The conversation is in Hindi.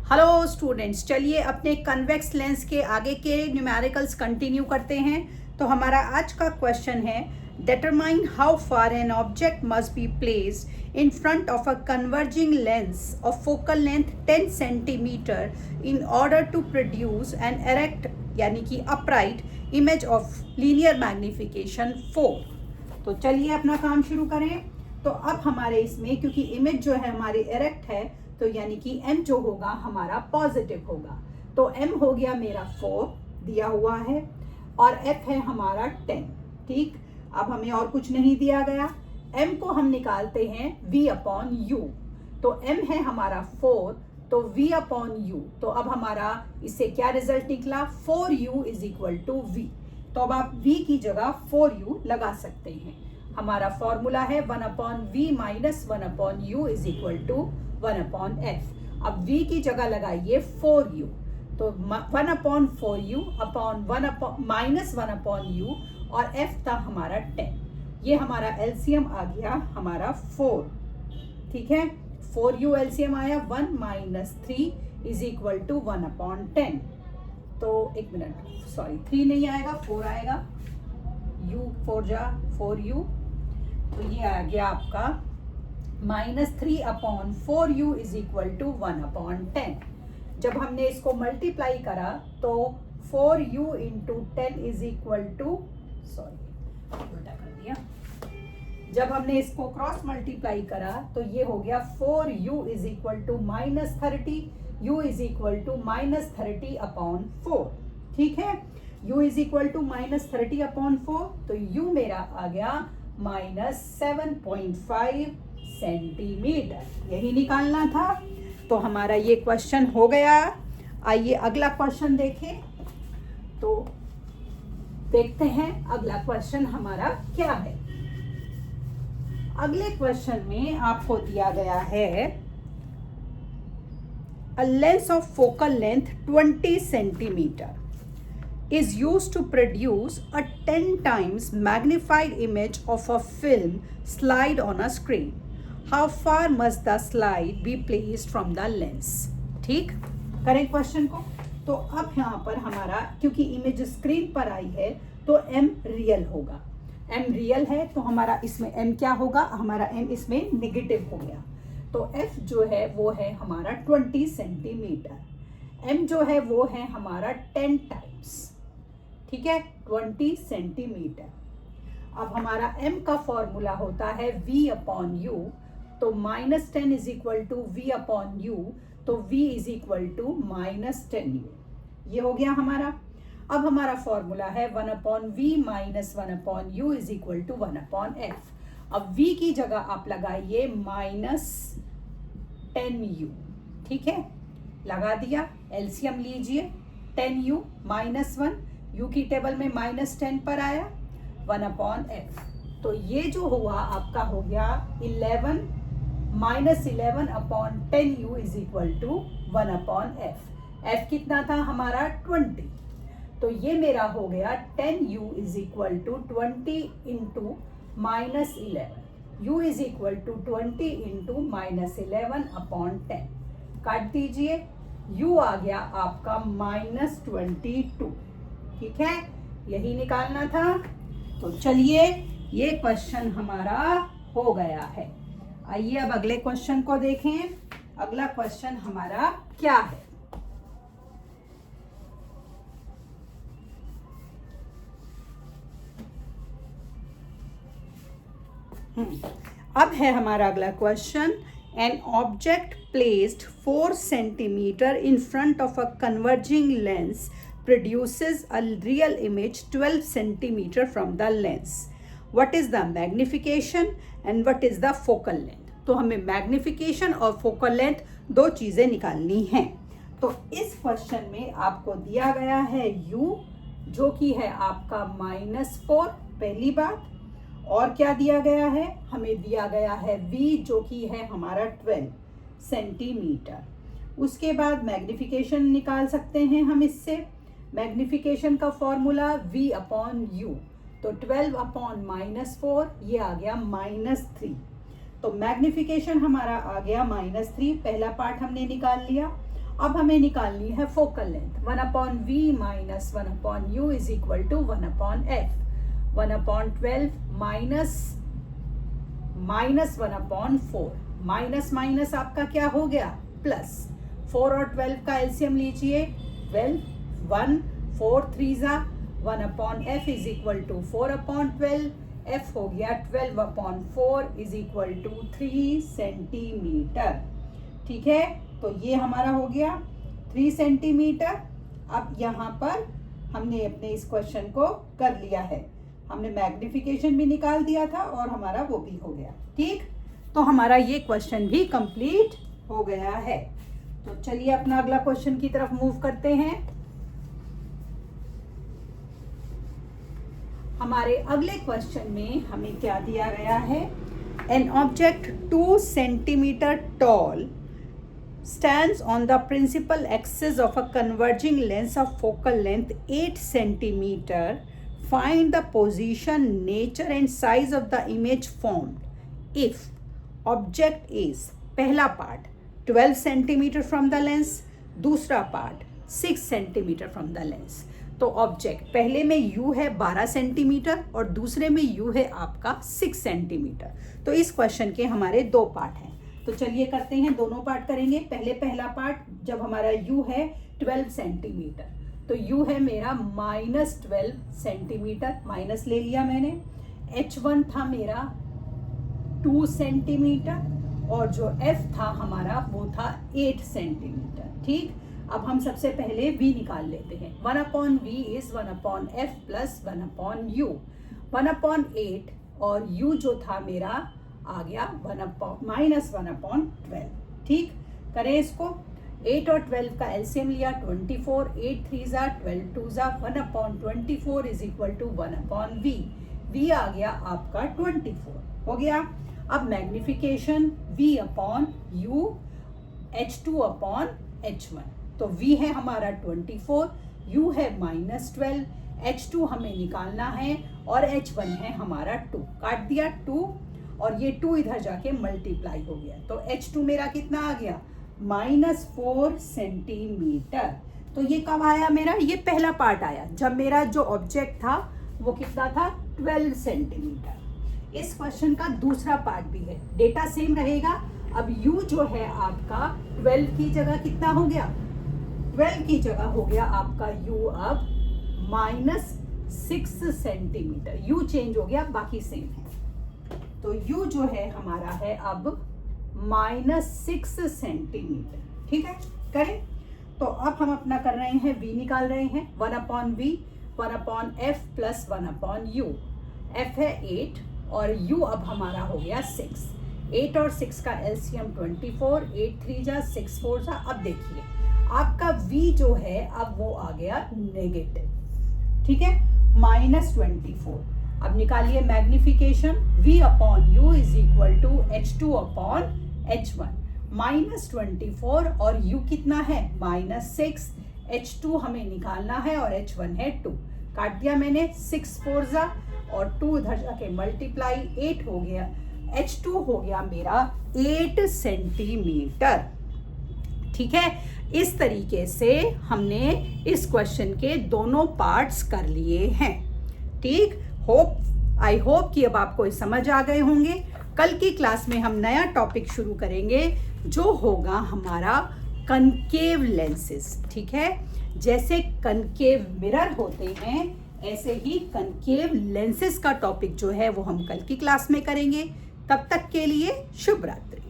हेलो स्टूडेंट्स, चलिए अपने कन्वेक्स लेंस के आगे के न्यूमेरिकल्स कंटिन्यू करते हैं। तो हमारा आज का क्वेश्चन है, determine how far an object must be placed in front of a converging lens of focal length 10 centimetre in order to produce an erect यानी कि upright image of linear magnification 4। तो चलिए अपना काम शुरू करें। तो अब हमारे इसमें क्योंकि इमेज जो है हमारी एरेक्ट है, तो यानी कि m जो होगा हमारा पॉजिटिव होगा। तो m हो गया मेरा 4 दिया हुआ है और f है हमारा 10। ठीक, अब हमें और कुछ नहीं दिया गया। m को हम निकालते हैं v अपॉन u। तो m है हमारा 4, तो v अपॉन u। तो अब हमारा इससे क्या रिजल्ट निकला, 4u is equal to v। तो अब आप v की जगह 4u लगा सकते हैं। हमारा फॉर्मूला है 1 upon v minus 1 upon u is equal to 1 upon f। अब v की जगह लगाइए 4u, तो 1 upon 4u upon 1 upon minus 1 upon u और f था हमारा 10। ये हमारा एलसीएम आ गया हमारा 4। ठीक है, 4u एलसीएम आया 1 minus 3 is equal to 1 upon 10। तो एक मिनट, सॉरी 3 नहीं आएगा 4 आएगा, u 4 जा 4u। तो ये आ गया आपका -3 upon 4u is equal to 1 upon 10। जब हमने इसको मल्टीप्लाई करा तो 4u into 10 is equal to, sorry उल्टा कर दिया। जब हमने इसको क्रॉस मल्टीप्लाई करा तो ये हो गया 4u is equal to -30, u is equal to -30 upon 4। ठीक है, u is equal to -30 upon 4, तो u मेरा आ गया -7.5 सेंटीमीटर। यही निकालना था। तो हमारा ये क्वेश्चन हो गया। आइए अगला क्वेश्चन देखें। तो देखते हैं अगला क्वेश्चन हमारा क्या है। अगले क्वेश्चन में आपको दिया गया है a lens of focal length 20 centimetre is used to produce a 10 times magnified image of a film slide on a screen. How far must the slide be placed from the lens? ठीक, करें क्वेश्चन को। तो अब यहाँ पर हमारा क्योंकि इमेज स्क्रीन पर आई है तो m रियल होगा। m रियल है तो हमारा इसमें m क्या होगा, हमारा m इसमें नेगेटिव हो गया। तो f जो है वो है हमारा 20 सेंटीमीटर, m जो है वो है हमारा 10 टाइम्स। ठीक है, 20 सेंटीमीटर। अब हमारा m का फॉर्मूला होता है v अपॉन u। तो -10 is equal to v upon u, तो v is equal to -10u। ये हो गया हमारा। अब हमारा फॉर्मूला है 1 upon v minus 1 upon u is equal to 1 upon f। अब v की जगह आप लगाइए -10u। ठीक है, लगा दिया, एलसीएम लीजिए 10u माइनस 1, u की टेबल में -10 पर आया 1 अपॉन f। तो ये जो हुआ आपका हो गया 11 upon 10u is equal to 1 upon f। f कितना था हमारा 20, तो ये मेरा हो गया 10u is equal to 20 into -11, u is equal to 20 into -11 upon 10। काट दीजिए, u आ गया आपका -22। ठीक है, यही निकालना था। तो चलिए ये क्वेश्चन हमारा हो गया है। आइए अब अगले क्वेश्चन को देखें। अगला क्वेश्चन हमारा क्या है। अब है हमारा अगला question, an object placed 4 centimetre in front of a converging lens produces a real image 12 centimeter from the lens. What is the magnification and what is the focal length? तो हमें magnification और focal length दो चीज़ें निकालनी हैं। तो इस क्वेश्चन में आपको दिया गया है u जो कि है आपका -4, पहली बात। और क्या दिया गया है, हमें दिया गया है v जो कि है हमारा 12 सेंटीमीटर। उसके बाद मैग्निफिकेशन निकाल सकते हैं हम इससे। मैग्निफिकेशन का फॉर्मूला v अपॉन u, तो 12 अपॉन -4 ये आ गया -3। तो मैग्निफिकेशन हमारा आ गया -3, पहला पार्ट हमने निकाल लिया। अब हमें निकालनी है focal length 1/v minus 1/u is equal to 1/f 1/12 minus 1/4 minus minus आपका क्या हो गया प्लस 4 और 12 का एलसीएम लीजिए 12 1 4 3 जा 1/f is equal to 4/12 f हो गया 12/4 इज इक्वल टू 3 सेंटीमीटर। ठीक है, तो ये हमारा हो गया 3 सेंटीमीटर। अब यहाँ पर हमने अपने इस क्वेश्चन को कर लिया है, हमने मैग्निफिकेशन भी निकाल दिया था और हमारा वो भी हो गया। ठीक, तो हमारा ये क्वेश्चन भी कंप्लीट हो गया है। तो चलिए अपना अगला क्वेश्चन की तरफ मूव करते हैं। हमारे अगले क्वेश्चन में हमें क्या दिया गया है, an object 2 centimetre toll stands on the principal axis of a converging lens of focal length 8 centimeter. Find the position, nature and size of the image formed if object is, पहला part 12 centimeter from the lens, दूसरा part 6 centimeter from the lens। तो ऑब्जेक्ट पहले में u है 12 सेंटीमीटर और दूसरे में u है आपका 6 सेंटीमीटर। तो इस क्वेश्चन के हमारे दो पार्ट हैं, तो चलिए करते हैं, दोनों पार्ट करेंगे। पहला पार्ट जब हमारा u है 12 सेंटीमीटर, तो u है मेरा -12 सेंटीमीटर, माइनस ले लिया मैंने। h1 था मेरा 2 सेंटीमीटर और जो f था हमारा वो था 8 सेंटीमीटर। ठीक, अब हम सबसे पहले v निकाल लेते हैं। 1/v is 1/f plus 1/u 1/8 और u जो था मेरा आ गया -1/12। ठीक, करें इसको। 8 और 12 का एलसीएम लिया 24, 8 3 जा 12 2 जा 1/24 is equal to 1/v। v आ गया आपका 24 हो गया। अब मैग्निफिकेशन v/u h2/h1, तो v है हमारा 24, u है -12, h2 हमें निकालना है और h1 है हमारा 2, काट दिया 2 और ये 2 इधर जाके मल्टीप्लाई हो गया, तो h2 मेरा कितना आ गया -4 सेंटीमीटर। तो ये कब आया मेरा, ये पहला पार्ट आया जब मेरा जो ऑब्जेक्ट था वो कितना था 12 सेंटीमीटर। इस क्वेश्चन का दूसरा पार्ट भी है, डेटा सेम रहेगा। अब u जो है आपका 12 की जगह कितना हो गया, 12 की जगह हो गया आपका u अब -6 सेंटीमीटर। u चेंज हो गया, बाकी सेम है। तो u जो है हमारा है अब -6 सेंटीमीटर। ठीक है, करें। तो अब हम अपना कर रहे हैं v निकाल रहे हैं। 1/v 1/f plus 1/u। f है 8 और u अब हमारा हो गया 6। 8 और 6 का एलसीएम 24, 8 3 जा 6 4 जा। अब देखिए आपका v जो है अब वो आ गया नेगेटिव। ठीक है, -24। अब निकालिए magnification v/u is equal to h2/h1। -24 और u कितना है -6, h2 हमें निकालना है और h1 है 2, काट दिया मैंने 6 4 जा और 2 इधर जाके मल्टीप्लाई 8 हो गया, h2 हो गया मेरा 8 सेंटीमीटर। ठीक है, इस तरीके से हमने इस क्वेश्चन के दोनों पार्ट्स कर लिए हैं। ठीक, आई होप कि अब आपको समझ आ गए होंगे। कल की क्लास में हम नया टॉपिक शुरू करेंगे जो होगा हमारा कनकेव लेंसेज। ठीक है, जैसे कनकेव मिरर होते हैं ऐसे ही कनकेव लेंसेज का टॉपिक जो है वो हम कल की क्लास में करेंगे। तब तक के लिए शुभ रात्रि।